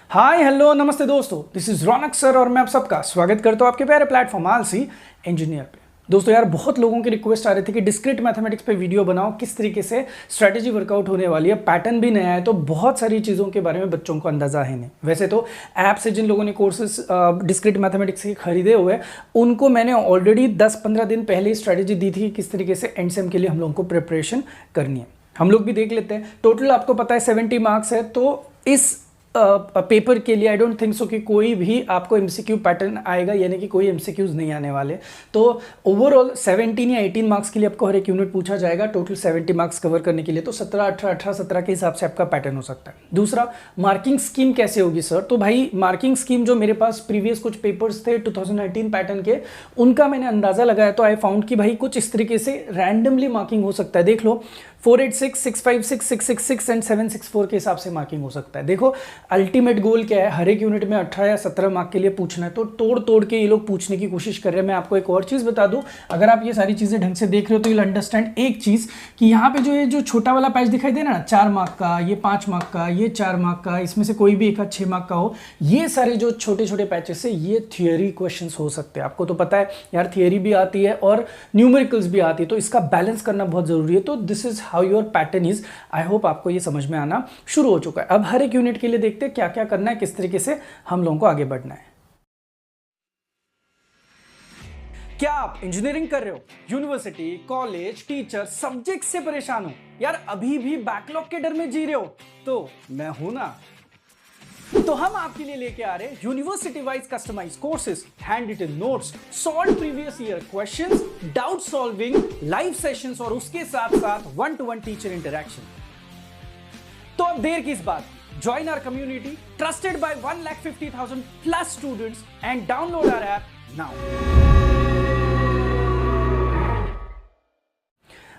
Hi hello नमस्ते दोस्तों, this is Raunak sir और मैं आप सबका स्वागत करता हूं आपके प्यारे प्लेटफॉर्म आलसी इंजीनियर पे। दोस्तों यार, बहुत लोगों की रिक्वेस्ट आ रही थी कि डिस्क्रीट मैथमेटिक्स पे वीडियो बनाओ, किस तरीके से स्ट्रैटेजी वर्कआउट होने वाली है, पैटर्न भी नया है, तो बहुत सारी चीज़ों के बारे में बच्चों को अंदाजा है नहीं। वैसे तो ऐप से जिन लोगों ने कोर्सेज डिस्क्रीट मैथमेटिक्स के खरीदे हुए उनको मैंने ऑलरेडी 10-15 दिन पहले ही स्ट्रैटेजी दी थी कि किस तरीके से एंड सेम के लिए हम लोगों को प्रिपरेशन करनी है। हम लोग भी देख लेते हैं। टोटल आपको पता है 70 मार्क्स है, तो इस पेपर के लिए आई डोंट थिंक सो कि कोई भी आपको एमसीक्यू पैटर्न आएगा, यानी कि कोई एमसीक्यूज नहीं आने वाले। तो ओवरऑल 17 या 18 मार्क्स के लिए आपको हर एक यूनिट पूछा जाएगा। टोटल 70 मार्क्स कवर करने के लिए तो 17, 18, 18, 17 के हिसाब से आपका पैटर्न हो सकता है। दूसरा, मार्किंग स्कीम कैसे होगी सर? तो भाई मार्किंग स्कीम जो मेरे पास प्रीवियस कुछ पेपर्स थे 2019 पैटर्न के, उनका मैंने अंदाजा लगाया तो आई फाउंड कि भाई कुछ इस तरीके से रैंडमली मार्किंग हो सकता है। देख लो 486, 656, 666 एंड 764 के हिसाब से मार्किंग हो सकता है। देखो अल्टीमेट गोल क्या है, हर एक यूनिट में 18 या 17 मार्क के लिए पूछना है, तो तोड़ तोड़ के ये लोग पूछने की कोशिश कर रहे हैं। मैं आपको एक और चीज़ बता दूं, अगर आप ये सारी चीज़ें ढंग से देख रहे हो तो you'll अंडरस्टैंड एक चीज़ कि यहाँ पे ये जो छोटा वाला पैच दिखाई दे रहा है ना, 4 मार्क का, ये 5 मार्क का, ये 4 मार्क का, इसमें से कोई भी एक 6 मार्क का हो, ये सारे जो छोटे छोटे पैचेस है ये थियोरी क्वेश्चन हो सकते हैं। आपको तो पता है यार, थियोरी भी आती है और न्यूमेरिकल्स भी आती है, तो इसका बैलेंस करना बहुत जरूरी है। तो this is how your pattern. I hope आपको ये समझ में आना शुरू हो चुका है। अब हर एक यूनिट के लिए देखते हैं क्या क्या करना है, किस तरीके से हम लोगों को आगे बढ़ना है। क्या आप इंजीनियरिंग कर रहे हो, यूनिवर्सिटी, कॉलेज, टीचर, सब्जेक्ट से परेशान हो यार, अभी भी बैकलॉग के डर में जी रहे हो, तो मैं हूं ना। तो हम आपके लिए लेके आ रहे हैं university wise customise courses, hand written notes, solve previous year questions, doubt solving, live sessions और उसके साथ साथ 1-to-1 टीचर इंटरेक्शन। तो अब देर किस बात, join our community trusted by 1,50,000 plus students and download our app now.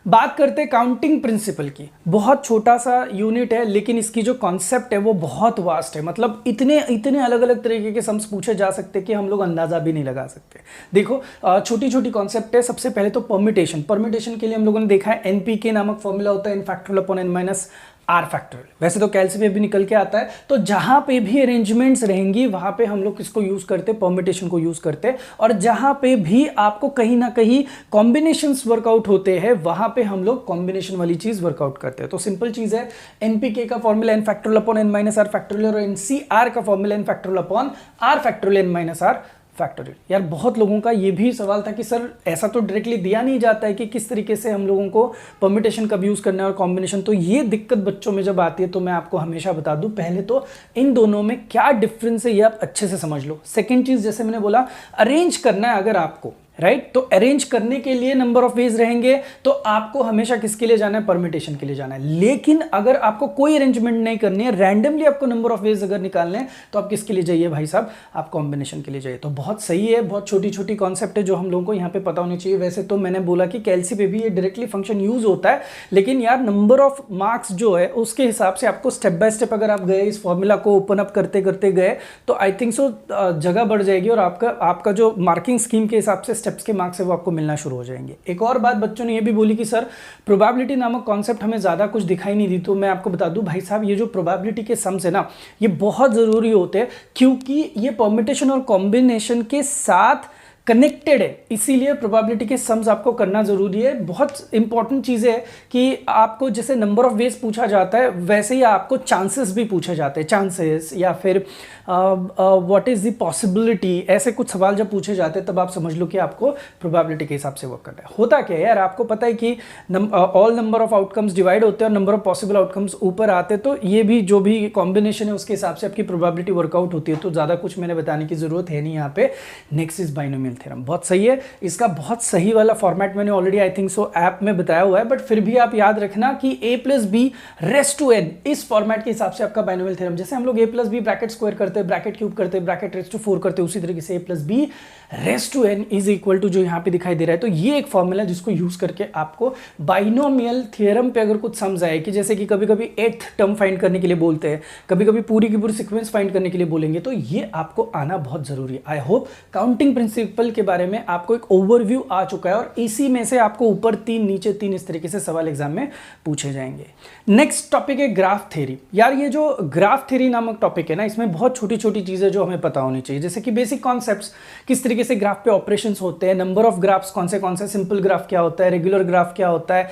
बात करते हैं काउंटिंग प्रिंसिपल की। बहुत छोटा सा यूनिट है, लेकिन इसकी जो कॉन्सेप्ट है वो बहुत वास्ट है। मतलब इतने अलग अलग तरीके के सम्स पूछे जा सकते हैं कि हम लोग अंदाजा भी नहीं लगा सकते। देखो छोटी छोटी कॉन्सेप्ट है। सबसे पहले तो परमिटेशन के लिए हम लोगों ने देखा है एनपीके नामक फॉर्मूला होता है, n factorial upon n minus r factorial. वैसे तो कैलसी पे भी निकल के आता है। तो जहां पे भी अरेंजमेंट्स रहेंगी वहां पे हम लोग किसको यूज करते हैं, परमिटेशन को यूज करते हैं। और जहां पे भी आपको कहीं ना कहीं कॉम्बिनेशंस वर्कआउट होते हैं वहां पे हम लोग कॉम्बिनेशन वाली चीज वर्कआउट करते हैं। तो सिंपल चीज है, एनपीके का formula n factorial upon n minus r factorial और एनसीआर का formula n factorial upon r factorial n minus r factorial. यार बहुत लोगों का ये भी सवाल था कि सर ऐसा तो डायरेक्टली दिया नहीं जाता है कि किस तरीके से हम लोगों को परमिटेशन कब यूज करना है और कॉम्बिनेशन। तो ये दिक्कत बच्चों में जब आती है तो मैं आपको हमेशा बता दूं, पहले तो इन दोनों में क्या डिफरेंस है ये आप अच्छे से समझ लो। सेकेंड चीज, जैसे मैंने बोला, अरेंज करना है अगर आपको, राइट, तो अरेंज करने के लिए नंबर ऑफ वेज रहेंगे, तो आपको हमेशा किसके लिए जाना है, परमिटेशन के लिए जाना है। लेकिन अगर आपको कोई अरेंजमेंट नहीं करनी है, रैंडमली आपको नंबर ऑफ वेज अगर निकालने हैं, तो आप किसके लिए जाइए भाई साहब, आप कॉम्बिनेशन के लिए जाइए। तो बहुत सही है, बहुत छोटी छोटी कॉन्सेप्ट है जो हम लोगों को यहाँ पे पता होनी चाहिए। वैसे तो मैंने बोला कि कैलसी पे भी ये डायरेक्टली फंक्शन यूज होता है, लेकिन यार नंबर ऑफ मार्क्स जो है उसके हिसाब से आपको स्टेप बाय स्टेप अगर आप गए, इस फॉर्मूला को ओपन अप करते करते गए, तो आई थिंक सो जगह बढ़ जाएगी और आपका जो मार्किंग स्कीम के हिसाब से स्टेप्स के मार्क्स है वो आपको मिलना शुरू हो जाएंगे। एक और बात बच्चों ने ये भी बोली कि सर प्रोबेबिलिटी नामक कॉन्सेप्ट हमें ज्यादा कुछ दिखाई नहीं दी। तो मैं आपको बता दूं भाई साहब, ये जो प्रोबेबिलिटी के सम्स है ना, ये बहुत जरूरी होते हैं, क्योंकि ये परम्यूटेशन और कॉम्बिनेशन के साथ कनेक्टेड है, इसीलिए प्रोबेबिलिटी के सम्स आपको करना जरूरी है। बहुत इंपॉर्टेंट चीज है कि आपको जैसे नंबर ऑफ वेज पूछा जाता है, वैसे ही आपको चांसेस भी पूछे जाते हैं, चांसेस या फिर व्हाट इज द पॉसिबिलिटी, ऐसे कुछ सवाल जब पूछे जाते हैं तब आप समझ लो कि आपको प्रोबेबिलिटी के हिसाब से वर्क करना है। होता क्या है यार, आपको पता है कि all number of outcomes divide होते हैं और नंबर ऑफ पॉसिबल आउटकम्स ऊपर आते हैं, तो ये भी जो भी कॉम्बिनेशन है उसके हिसाब से आपकी प्रोबेबिलिटी वर्कआउट होती है। तो ज्यादा कुछ मैंने बताने की जरूरत है नहीं यहाँ पे। नेक्स्ट इज बाइनोमियल थ्योरम, बहुत सही है। इसका बहुत सही वाला फॉर्मेट मैंने already I think so app में बताया हुआ है, बट फिर भी आप याद रखना कि a plus b raised to n, इस फॉर्मेट के हिसाब से आपका बाइनोमियल थ्योरम, जैसे हम लोग a plus b bracket square करते हैं, ब्रैकेट क्यूब करते हैं, ब्रैकेट रेस्ट टू 4 करते हैं, उसी तरीके से a plus b raised to n is equal to जो यहाँ पे दिखाई दे रहा है। तो ये एक फॉर्मूला जिसको यूज करके आपको बाइनोमियल थ्योरम पे अगर कुछ समझ आए, कि जैसे कि कभी कभी 8th टर्म फाइंड करने के लिए बोलते हैं, कभी कभी पूरी की पूरी सीक्वेंस फाइंड करने के लिए बोलेंगे, तो ये आपको आना बहुत जरूरी है। I hope counting principle principle के बारे में आपको एक ओवरव्यू आ चुका है और इसी में से आपको ऊपर 3 नीचे 3 इस तरीके से सवाल एग्जाम में पूछे जाएंगे। नेक्स्ट टॉपिक है ग्राफ थ्योरी। यार ये जो ग्राफ थ्योरी नामक टॉपिक है ना, इसमें बहुत छोटी छोटी चीजें जो हमें पता होनी चाहिए, जैसे कि बेसिक कॉन्सेप्ट्स, किस तरीके से ग्राफ पे ऑपरेशंस होते हैं, नंबर ऑफ ग्राफ्स कौन से, सिंपल ग्राफ क्या होता है, रेगुलर ग्राफ क्या होता है,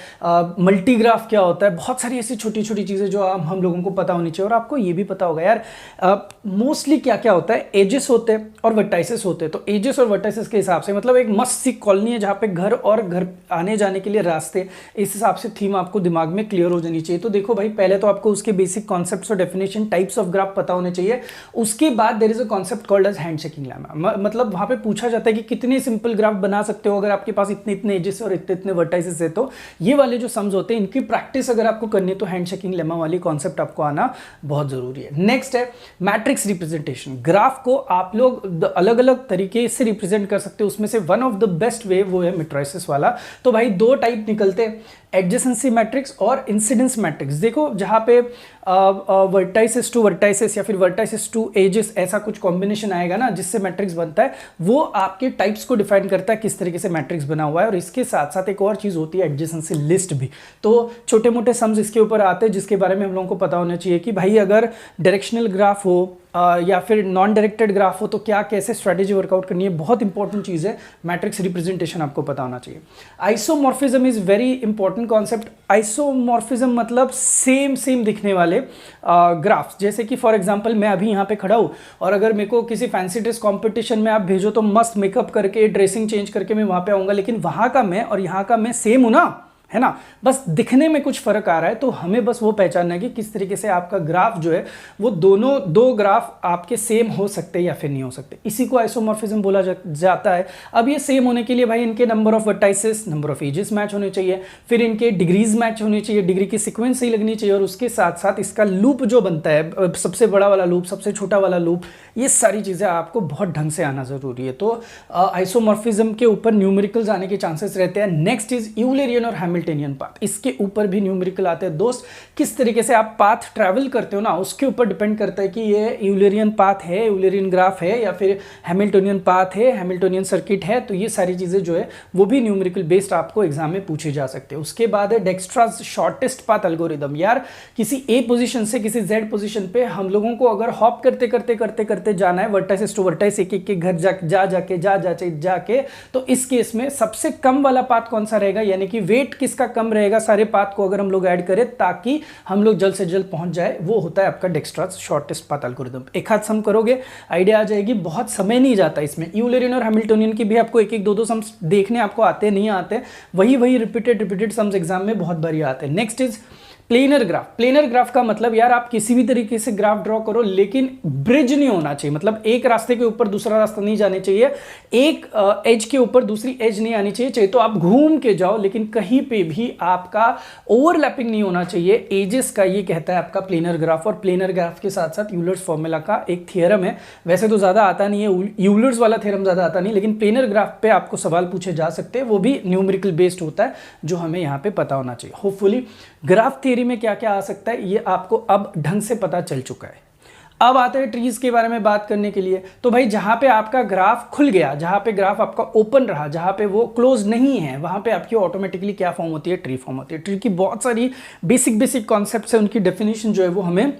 मल्टी ग्राफ क्या होता है, बहुत सारी ऐसी छोटी छोटी चीजें जो हम लोगों को पता होनी चाहिए। और आपको ये भी पता होगा यार मोस्टली क्या क्या होता है, एजेस होते हैं और वर्टाइसेस होते हैं। तो एजेस और वर्टाइसेस के हिसाब से मतलब एक मस्त सी कॉलोनी है जहाँ पे घर और घर आने जाने के लिए रास्ते, इस हिसाब से थीम आपको दिमाग में क्लियर हो जानी चाहिए। तो देखो भाई, पहले तो आपको उसके बेसिक कॉन्सेप्ट्स और डेफिनेशन, टाइप्स ऑफ ग्राफ पता होने चाहिए। उसके बाद there is a concept called as handshaking lemma. मतलब वहां पे पूछा जाता है कि कितने सिंपल ग्राफ बना सकते हो अगर आपके पास इतने इतने एजेस और इतने इतने वर्टाइसेस है। तो ये वाले जो सम्स होते हैं इनकी प्रैक्टिस अगर आपको करनी है तो हैंडशेकिंग लेमा वाली कॉन्सेप्ट आपको आना बहुत जरूरी है। नेक्स्ट है मैट्रिक्स रिप्रेजेंटेशन। ग्राफ को आप लोग अलग अलग तरीके से रिप्रेजेंट कर सकते हो, उसमें से one of the best way वो है मैट्रिसेस वाला। तो भाई दो टाइप निकलते हैं, एडजेसेंसी मैट्रिक्स और इंसिडेंस मैट्रिक्स। देखो जहां पे वर्टाइसेस टू वर्टाइसेस या फिर वर्टाइसेस टू एजेस ऐसा कुछ कॉम्बिनेशन आएगा ना जिससे मैट्रिक्स बनता है, वो आपके टाइप्स को डिफाइन करता है किस तरीके से मैट्रिक्स बना हुआ है। और इसके साथ साथ एक और चीज होती है एडजेसेंसी लिस्ट भी। तो छोटे मोटे सम्स इसके ऊपर आते हैं जिसके बारे में हम लोगों को पता होना चाहिए कि भाई अगर डायरेक्शनल ग्राफ हो या फिर नॉन डायरेक्टेड ग्राफ हो तो क्या कैसे स्ट्रेटेजी वर्कआउट करनी है, बहुत इंपॉर्टेंट चीज है। मैट्रिक्स रिप्रेजेंटेशन आपको पता होना चाहिए। Isomorphism is very important concept. Isomorphism मतलब सेम दिखने वाले ग्राफ्स। जैसे कि फॉर एग्जांपल मैं अभी यहाँ पे खड़ा हूँ और अगर मेरे को किसी फैंसी ड्रेस कॉम्पिटिशन में आप भेजो तो मस्त मेकअप करके ड्रेसिंग चेंज करके मैं वहां पे आऊंगा, लेकिन वहां का मैं और यहाँ का मैं सेम हूं ना, है ना, बस दिखने में कुछ फर्क आ रहा है। तो हमें बस वो पहचानना है कि किस तरीके से आपका ग्राफ जो है वो दोनों दो ग्राफ आपके सेम हो सकते हैं या फिर नहीं हो सकते। इसी को आइसोमॉर्फिज्म बोला जाता है। अब ये सेम होने के लिए भाई इनके number of vertices, number of edges match होने चाहिए, फिर इनके डिग्रीज मैच होनी चाहिए, डिग्री की सीक्वेंस सही लगनी चाहिए, और उसके साथ साथ इसका लूप जो बनता है, सबसे बड़ा वाला लूप, सबसे छोटा वाला लूप, ये सारी चीजें आपको बहुत ढंग से आना जरूरी है। तो आइसोमॉर्फिज्म के ऊपर न्यूमेरिकल्स आने के चांसेस रहते हैं। नेक्स्ट इज यूलेरियन और हैमिल्टनियन पाथ। इसके ऊपर भी न्यूमेरिकल आते हैं दोस्त। किस तरीके से आप पाथ ट्रैवल करते हो ना उसके ऊपर डिपेंड करता है कि ये यूलेरियन पाथ है, यूलेरियन ग्राफ है या फिर हैमिल्टनियन पाथ है, हैमिल्टनियन सर्किट है। तो ये सारी चीजें जो है वो भी न्यूमेरिकल बेस्ड आपको एग्जाम में पूछे जा सकते हैं। उसके बाद है डेक्स्ट्रास शॉर्टेस्ट पाथ एल्गोरिदम। यार किसी ए पोजीशन से किसी जेड पोजीशन पे हम लोगों को अगर हॉप करते करते करते करते जाना है वर्टाइसेस टू वर्टाइस, एक एक के घर जाके, तो इस केस में सबसे कम वाला पाथ कौन सा रहेगा, यानी कि वेट किसका कम रहेगा सारे पाथ को अगर हम लोग ऐड करें ताकि हम लोग जल्द से जल्द पहुंच जाए, वो होता है आपका डेक्स्ट्रास शॉर्टेस्ट पाथ एल्गोरिदम। एक हाथ सम करोगे आइडिया आ जाएगी, बहुत समय नहीं जाता इसमें। यूलेरियन और हैमिल्टनियन की भी आपको एक एक दो सम्स देखने आपको आते नहीं आते, वही रिपीटेड सम्स एग्जाम में बहुत बारी आते हैं। Next is planar graph. Planar graph का मतलब यार आप किसी भी तरीके से ग्राफ ड्रॉ करो लेकिन ब्रिज नहीं होना चाहिए, मतलब एक रास्ते के ऊपर दूसरा रास्ता नहीं जाने चाहिए, एक एज के ऊपर दूसरी एज नहीं आनी चाहिए, तो आप घूम के जाओ लेकिन कहीं पे भी आपका ओवरलैपिंग नहीं होना चाहिए एजेस का। ये कहता है आपका प्लेनर ग्राफ। और प्लेनर ग्राफ के साथ साथ यूलर्स फॉर्मूला का एक थियरम है, वैसे तो ज्यादा आता नहीं है, यूलर्स वाला थियरम ज्यादा आता नहीं, लेकिन प्लेनर ग्राफ पे आपको सवाल पूछे जा सकते हैं, वो भी न्यूमेरिकल बेस्ड होता है जो हमें यहाँ पे पता होना चाहिए। होपफुली ग्राफ थियरी में क्या क्या आ सकता है ये आपको अब ढंग से पता चल चुका है। अब आते हैं ट्रीज के बारे में बात करने के लिए। तो भाई जहां पे आपका ग्राफ खुल गया, जहां पे ग्राफ आपका ओपन रहा, जहां पे वो क्लोज नहीं है, वहां पे आपकी ऑटोमेटिकली क्या फॉर्म होती है, ट्री फॉर्म होती है। ट्री की बहुत सारी बेसिक कॉन्सेप्ट्स है, उनकी डेफिनेशन जो है वो हमें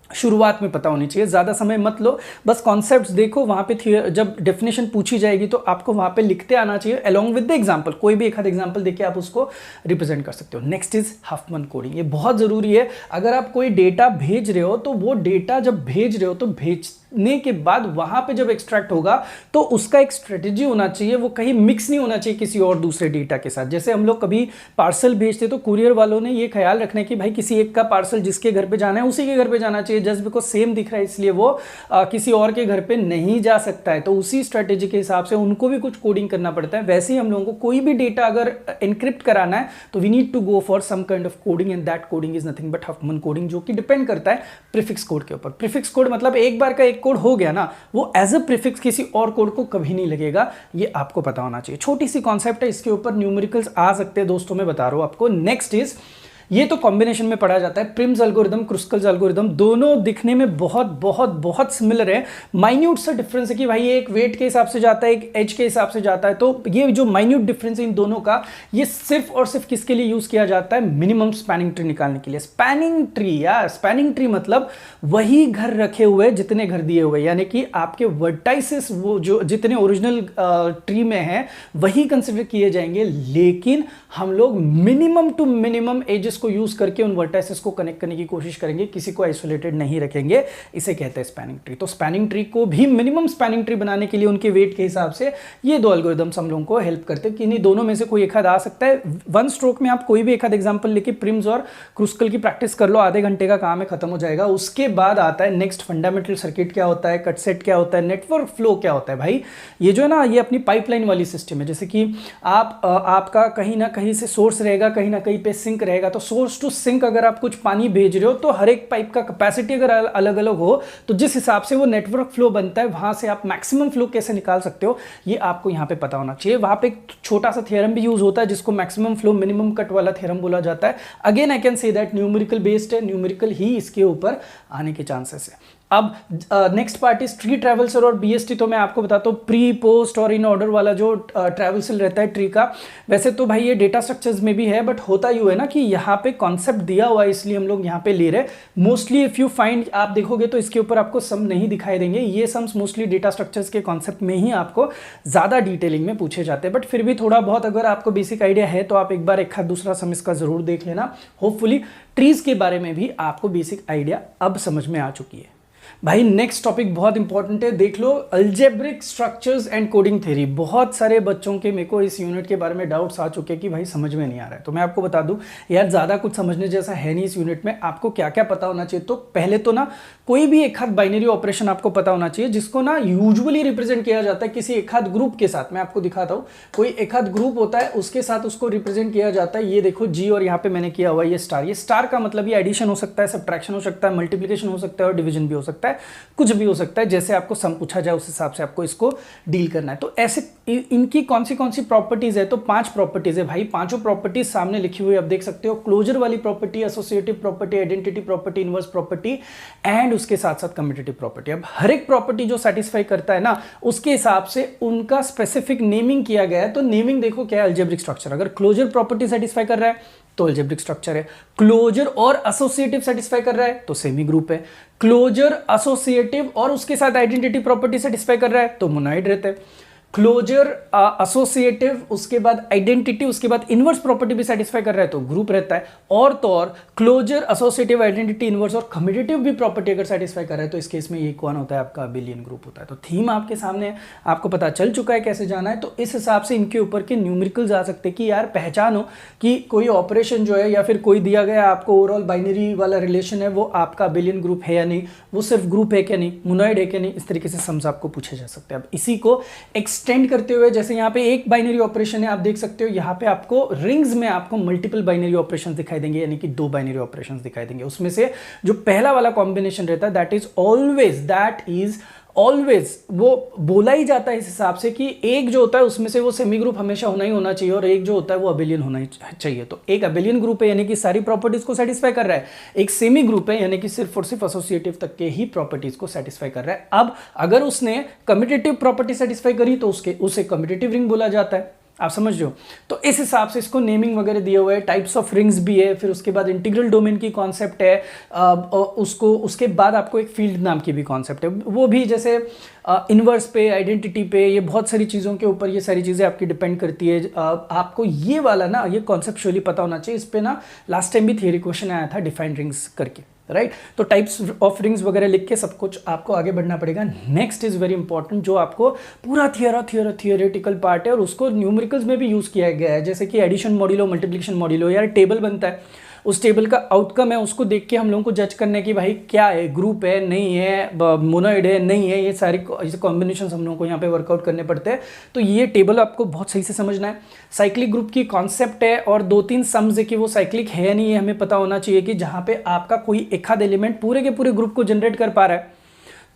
शुरुआत में पता होनी चाहिए। ज़्यादा समय मत लो, बस कॉन्सेप्ट्स देखो, वहाँ पे जब डेफिनेशन पूछी जाएगी तो आपको वहाँ पे लिखते आना चाहिए अलोंग विद द एग्जांपल। कोई भी एक आध एग्जांपल देके आप उसको रिप्रेजेंट कर सकते हो। Next is Huffman coding. ये बहुत ज़रूरी है। अगर आप कोई डेटा भेज रहे हो तो वो डेटा जब भेज रहे हो तो भेजने के बाद वहाँ पे जब एक्सट्रैक्ट होगा तो उसका एक स्ट्रेटेजी होना चाहिए, वो कहीं मिक्स नहीं होना चाहिए किसी और दूसरे डेटा के साथ। जैसे हम लोग कभी पार्सल भेजते तो कुरियर वालों ने ये ख्याल रखना है कि भाई किसी एक का पार्सल जिसके घर पे जाना है उसी के घर पे जाना चाहिए, जस्ट बिकॉज सेम दिख रहा है इसलिए वो किसी और के घर पे नहीं जा सकता है। तो उसी स्ट्रेटेजी के हिसाब से उनको भी कुछ कोडिंग करना पड़ता है। वैसे ही हम लोगों को कोई भी डेटा अगर एनक्रिप्ट कराना है तो we need to go for some kind of coding, and that coding is nothing but Huffman coding, जो कि डिपेंड करता है प्रीफिक्स कोड के ऊपर। प्रीफिक्स कोड मतलब एक बार का एक कोड हो गया ना, वो एज अ प्रीफिक्स किसी और कोड को कभी नहीं लगेगा, ये आपको पता होना चाहिए। छोटी सी कॉन्सेप्ट है, इसके ऊपर न्यूमेरिकल्स आ सकते हैं दोस्तों, मैं बता रहा हूं आपको। नेक्स्ट इज ये तो कॉम्बिनेशन में पढ़ा जाता है। प्रिम्स एल्गोरिदम, क्रुस्कल्स एल्गोरिदम दोनों दिखने में बहुत बहुत बहुत सिमिलर है। माइन्यूट सा डिफरेंस है कि भाई ये एक वेट के हिसाब से जाता है, एक एज के हिसाब से जाता है। तो ये जो माइन्यूट डिफरेंस है इन दोनों का, ये सिर्फ और सिर्फ किसके लिए यूज किया जाता है? मिनिमम स्पैनिंग ट्री निकालने के लिए। स्पैनिंग ट्री, या स्पैनिंग ट्री मतलब वही घर रखे हुए जितने घर दिए हुए, यानी कि आपके वर्टाइसेस वो जो जितने ओरिजिनल ट्री में है वही कंसिडर किए जाएंगे, लेकिन हम लोग मिनिमम टू मिनिमम एजेस को यूज करके उन वर्टाइसेस को कनेक्ट करने की कोशिश करेंगे, किसी को आइसोलेटेड नहीं रखेंगे। इसे कहते हैं स्पैनिंग ट्री। तो स्पैनिंग ट्री को भी मिनिमम स्पैनिंग ट्री बनाने के लिए उनके वेट के हिसाब से ये दो एल्गोरिदम्स हम लोगों को हेल्प करते हैं कि इन्हीं दोनों में से कोई एक आध आ सकता है। वन स्ट्रोक में आप कोई भी एक आध एग्जांपल लेके प्रिम्स और क्रुस्कल की प्रैक्टिस कर लो, आधे घंटे का काम है, खत्म हो जाएगा। उसके बाद आता है नेक्स्ट, फंडामेंटल सर्किट क्या होता है, कट सेट क्या होता है, नेटवर्क फ्लो क्या होता है। भाई ये जो है ना, ये अपनी पाइपलाइन वाली सिस्टम है। जैसे कि आपका कहीं ना कहीं से सोर्स रहेगा, कहीं ना कहीं पे सिंक रहेगा। तो सोर्स टू सिंक अगर आप कुछ पानी भेज रहे हो तो हर एक पाइप का कैपेसिटी अगर अलग अलग हो तो जिस हिसाब से वो नेटवर्क फ्लो बनता है, वहां से आप मैक्सिमम फ्लो कैसे निकाल सकते हो ये आपको यहां पे पता होना चाहिए। वहां पे एक छोटा सा थ्योरम भी यूज होता है जिसको मैक्सिमम फ्लो मिनिमम कट वाला थ्योरम बोला जाता है। Again I can say that numerical based है, न्यूमेरिकल ही इसके ऊपर आने के चांसेस है। अब नेक्स्ट पार्ट इज ट्री ट्रैवल्सर और बीएसटी। तो मैं आपको बताता हूँ प्री, पोस्ट और इन ऑर्डर वाला जो ट्रैवल्सल रहता है ट्री का, वैसे तो भाई ये डेटा स्ट्रक्चर्स में भी है, बट होता यूँ है ना कि यहाँ पे कॉन्सेप्ट दिया हुआ है इसलिए हम लोग यहाँ पे ले रहे हैं। मोस्टली इफ यू फाइंड, आप देखोगे तो इसके ऊपर आपको सम नहीं दिखाई देंगे। ये सम्स मोस्टली डेटा स्ट्रक्चर्स के कॉन्सेप्ट में ही आपको ज़्यादा डिटेलिंग में पूछे जाते हैं, बट फिर भी थोड़ा बहुत अगर आपको बेसिक आइडिया है तो आप एक बार एक दूसरा सम इसका जरूर देख लेना। होपफुली ट्रीज के बारे में भी आपको बेसिक आइडिया अब समझ में आ चुकी है। भाई नेक्स्ट टॉपिक बहुत इंपॉर्टेंट है, देख लो, algebraic structures and coding theory. बहुत सारे बच्चों के मेरे को इस यूनिट के बारे में डाउट्स आ चुके हैं कि भाई समझ में नहीं आ रहा है। तो मैं आपको बता दूं यार, ज़्यादा कुछ समझने जैसा है नहीं इस यूनिट में। आपको क्या क्या पता होना चाहिए, तो पहले तो ना कोई भी एक हाथ बाइनरी ऑपरेशन आपको पता होना चाहिए, जिसको ना यूजुअली रिप्रेजेंट किया जाता है किसी एक हाथ ग्रुप के साथ। मैं आपको दिखाता हूँ, कोई एक हाथ ग्रुप होता है उसके साथ उसको रिप्रेजेंट किया जाता है। ये देखो जी, और यहाँ पे मैंने किया हुआ ये स्टार। ये स्टार का मतलब ये एडिशन हो सकता है, सब्ट्रैक्शन हो सकता है, मल्टीप्लिकेशन हो सकता है और डिवीजन भी हो सकता है, कुछ भी हो सकता है। जैसे आपको सम पूछा जाए उस हिसाब से आपको इसको डील करना है। तो ऐसे इनकी कौन सी प्रॉपर्टीज है, तो 5 प्रॉपर्टीज है भाई। पांचों प्रॉपर्टीज सामने लिखी हुई आप देख सकते हो। क्लोजर वाली property, associative property, identity property, inverse property and उसके साथ साथ कम्यूटेटिव प्रॉपर्टी। अब हर एक प्रॉपर्टी जो सेटिस्फाई करता है ना, उसके हिसाब से उनका स्पेसिफिक नेमिंग किया गया है। तो नेमिंग देखो क्या है, अलजेब्रिक स्ट्रक्चर। अगर क्लोजर प्रॉपर्टी सेटिस्फाई कर रहा है तो अलजेब्रिक स्ट्रक्चर है। क्लोजर और एसोसिएटिव सेटिस्फाई कर रहा है तो सेमी ग्रुप है। क्लोजर, एसोसिएटिव और उसके साथ आइडेंटिटी प्रॉपर्टी सेटिस्फाई कर रहा है तो मोनोइड रहते हैं। क्लोजर, एसोसिएटिव, उसके बाद आइडेंटिटी, उसके बाद इनवर्स प्रॉपर्टी भी सेटिस्फाई कर रहा है तो ग्रुप रहता है। और तो और क्लोजर, एसोसिएटिव, आइडेंटिटी, इनवर्स और कम्यूटेटिव भी प्रॉपर्टी अगर सेटिस्फाई कर रहा है तो इस केस में ये कौन होता है, आपका अबेलियन ग्रुप होता है। तो थीम आपके सामने, आपको पता चल चुका है कैसे जाना है। तो इस हिसाब से इनके ऊपर के न्यूमेरिकल्स आ सकते हैं कि यार पहचानो कि कोई ऑपरेशन जो है या फिर कोई दिया गया आपको ओवरऑल बाइनरी वाला रिलेशन है, वो आपका अबेलियन ग्रुप है या नहीं, वो सिर्फ ग्रुप है क्या नहीं, मोनोइड है क्या नहीं। इस तरीके से सम्स आपको पूछे जा सकते हैं। अब इसी को एक्सटेंड करते हुए, जैसे यहाँ पे एक बाइनरी ऑपरेशन है, आप देख सकते हो यहाँ पे आपको रिंग्स में आपको मल्टीपल बाइनरी ऑपरेशंस दिखाई देंगे, यानी कि 2 बाइनरी ऑपरेशंस दिखाई देंगे। उसमें से जो पहला वाला कॉम्बिनेशन रहता है दैट इज ऑलवेज वो बोला ही जाता है इस हिसाब से कि एक जो होता है उसमें से वो सेमी ग्रुप हमेशा होना चाहिए और एक जो होता है वो अबेलियन होना ही चाहिए। तो एक अबेलियन ग्रुप है यानी कि सारी प्रॉपर्टीज को सेटिस्फाई कर रहा है, एक सेमी ग्रुप है यानी कि सिर्फ और सिर्फ एसोसिएटिव तक के ही प्रॉपर्टीज को सेटिस्फाई कर रहा है। अब अगर उसने कम्यूटेटिव प्रॉपर्टी सेटिस्फाई करी तो उसे कम्यूटेटिव रिंग बोला जाता है। आप समझ रहे हो। तो इस हिसाब से इसको नेमिंग वगैरह दिए हुए है, टाइप्स ऑफ रिंग्स भी है, फिर उसके बाद इंटीग्रल डोमेन की कॉन्सेप्ट है, उसके बाद आपको एक फील्ड नाम की भी कॉन्सेप्ट है, वो भी जैसे इनवर्स पे, आइडेंटिटी पे, ये बहुत सारी चीज़ों के ऊपर ये सारी चीज़ें आपकी डिपेंड करती है। आपको ये वाला ना, ये कॉन्सेप्चुअली पता होना चाहिए। इस पे ना लास्ट टाइम भी थियरी क्वेश्चन आया था डिफाइंड रिंग्स करके, राइट। तो टाइप्स ऑफ रिंग्स वगैरह लिख के सब कुछ आपको आगे बढ़ना पड़ेगा। नेक्स्ट इज वेरी इंपॉर्टेंट, जो आपको पूरा थियोरेटिकल पार्ट है और उसको न्यूमेरिकल्स में भी यूज किया गया है। जैसे कि एडिशन मॉड्यूलो, मल्टीप्लिकेशन मॉड्यूलो, यार टेबल बनता है, उस टेबल का आउटकम है, उसको देख के हम लोगों को जज करना है कि भाई क्या है, ग्रुप है नहीं है, मोनोइड है नहीं है, ये सारे कॉम्बिनेशन हम लोगों को यहाँ पे वर्कआउट करने पड़ते हैं। तो ये टेबल आपको बहुत सही से समझना है। साइक्लिक ग्रुप की कॉन्सेप्ट है और 2-3 सम्स है कि वो साइक्लिक है नहीं है, हमें पता होना चाहिए कि जहाँ पे आपका कोई एक आध एलिमेंट पूरे के पूरे ग्रुप को जनरेट कर पा रहा है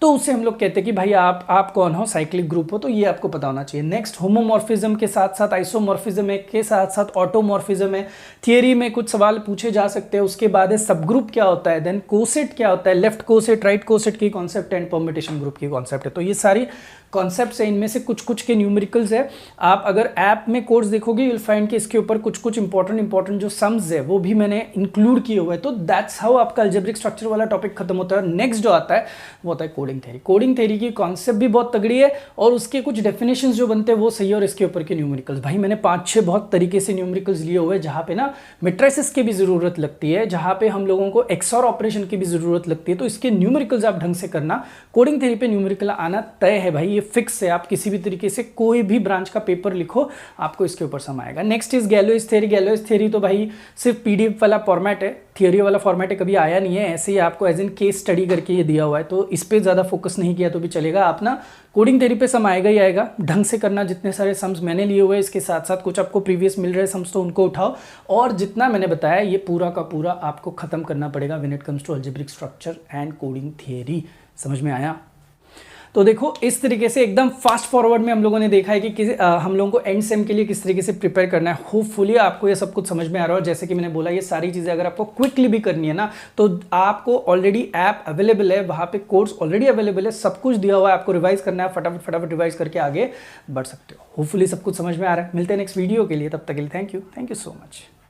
तो उससे हम लोग कहते हैं कि भाई आप कौन हो, साइक्लिक ग्रुप हो, तो ये आपको पता होना चाहिए। नेक्स्ट, होमोमॉर्फिज्म के साथ साथ आइसोमॉर्फिज्म है, के साथ साथ ऑटोमॉर्फिज्म है। थियरी में कुछ सवाल पूछे जा सकते हैं। उसके बाद है सब ग्रुप क्या होता है, देन कोसेट क्या होता है, लेफ्ट कोसेट राइट कोसेट की कॉन्सेप्ट एंड परम्यूटेशन ग्रुप की कॉन्सेप्ट है। तो ये सारी कॉन्सेप्ट्स है, इनमें से कुछ कुछ के न्यूमेरिकल्स है। आप अगर ऐप में कोर्स देखोगे यू विल फाइंड कि इसके ऊपर कुछ कुछ इंपॉर्टेंट जो सम्स है वो भी मैंने इंक्लूड किए हुए हैं। तो दैट्स हाउ आपका अलजेब्रिक स्ट्रक्चर वाला टॉपिक खत्म होता है। नेक्स्ट जो आता है वो होता है कोडिंग थ्योरी। कोडिंग थ्योरी की कॉन्सेप्ट भी बहुत तगड़ी है और उसके कुछ डेफिनेशंस जो बनते हैं वो सही है, और इसके ऊपर के न्यूमेरिकल्स भाई मैंने 5-6 बहुत तरीके से न्यूमेरिकल्स लिए हुए हैं, जहाँ पे ना मैट्रिसेस की भी जरूरत लगती है, जहाँ पे हम लोगों को एक्सऑर ऑपरेशन की भी जरूरत लगती है। तो इसके न्यूमेरिकल्स आप ढंग से करना, कोडिंग थ्योरी पे न्यूमेरिकल आना तय है भाई, ये फिक्स है। आप किसी भी तरीके से कोई भी ब्रांच का पेपर लिखो आपको इसके ऊपर सम आएगा। Next is Galois theory. Galois theory तो भाई सिर्फ पीडीएफ वाला फॉर्मेट है, थियोरी वाला फॉर्मेट है, कभी आया नहीं है, ऐसे ही आपको एज इन केस स्टडी करके ये दिया हुआ है, तो इस पे ज़्यादा फोकस नहीं किया तो भी चलेगा। आप ना कोडिंग थ्योरी पे सम आएगा ही आएगा, ढंग से करना। जितने सारे सम्स मैंने लिए हुए इसके साथ साथ कुछ आपको प्रीवियस मिल रहे सम्स तो उनको उठाओ, और जितना मैंने बताया ये पूरा का पूरा आपको खत्म करना पड़ेगा when it comes to algebraic structure and coding theory. समझ में आया? तो देखो इस तरीके से एकदम फास्ट फॉरवर्ड में हम लोगों ने देखा है कि हम लोगों को एंड सेम के लिए किस तरीके से प्रिपेयर करना है। होपफुली आपको ये सब कुछ समझ में आ रहा है, और जैसे कि मैंने बोला ये सारी चीज़ें अगर आपको क्विकली भी करनी है ना तो आपको ऑलरेडी ऐप अवेलेबल है, वहाँ पे कोर्स ऑलरेडी अवेलेबल है, सब कुछ दिया हुआ है, आपको रिवाइज करना है, फटाफट फटाफट रिवाइज करके आगे बढ़ सकते हो। होपफुली सब कुछ समझ में आ रहा है। मिलते हैं नेक्स्ट वीडियो के लिए, तब तक के लिए थैंक यू सो मच।